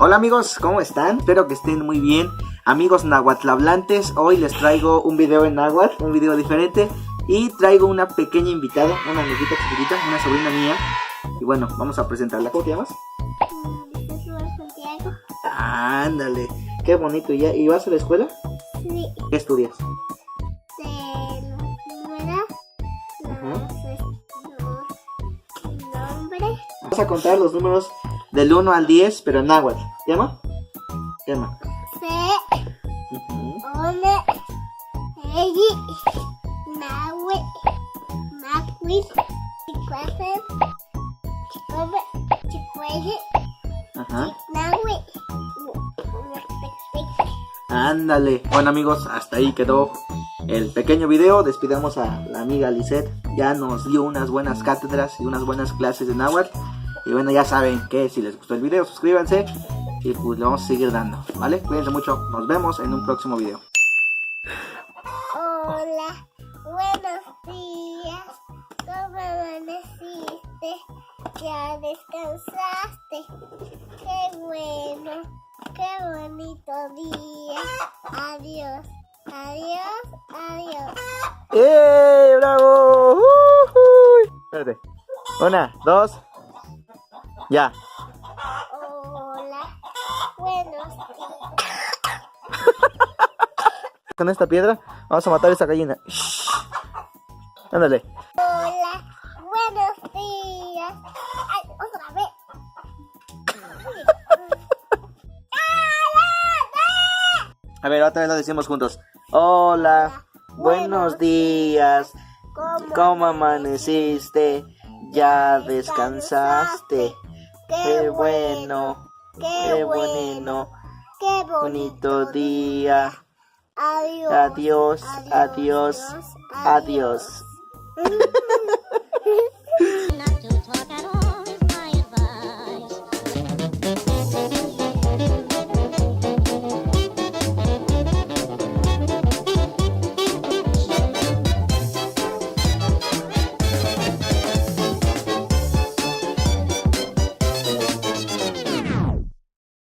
Hola amigos, ¿cómo están? Espero que estén muy bien. Amigos nahuatl-hablantes, hoy les traigo un video en náhuatl, un video diferente. Y traigo una pequeña invitada, una amiguita chiquitita, una sobrina mía. Y bueno, vamos a presentarla. ¿Cómo te llamas? Santiago. Ándale, qué bonito. ¿Y vas a la escuela? Sí. ¿Qué estudias? Se numera los nombres. Vamos a contar los números del 1 al 10, pero en náhuatl. ¿Llama? Llama. Se, one, egi, nahui, mahui, chicuasen, chicobe, chicuelle, Ajá. nahui. Ándale. Bueno amigos, hasta ahí quedó el pequeño video. Despidamos a la amiga Lisette. Ya nos dio unas buenas cátedras y unas buenas clases de náhuatl. Y bueno, ya saben que si les gustó el video, suscríbanse. Y pues le vamos a seguir dando, ¿vale? Cuídense mucho. Nos vemos en un próximo video. Hola, buenos días. ¿Cómo amaneciste? ¿Ya descansaste? Qué bueno, qué bonito día. Adiós, adiós, adiós. ¡Eh! ¡Bravo! Espérate. 1, 2. Ya. Hola, buenos días. Con esta piedra vamos a matar a esa gallina. Shh. Ándale. Hola, buenos días. Ay, otra vez. A ver, otra vez lo decimos juntos. Hola, buenos días. ¿Cómo amaneciste? ¿Ya descansaste? Qué bueno, qué bueno, qué bonito día. Adiós, Adiós, adiós, adiós. adiós.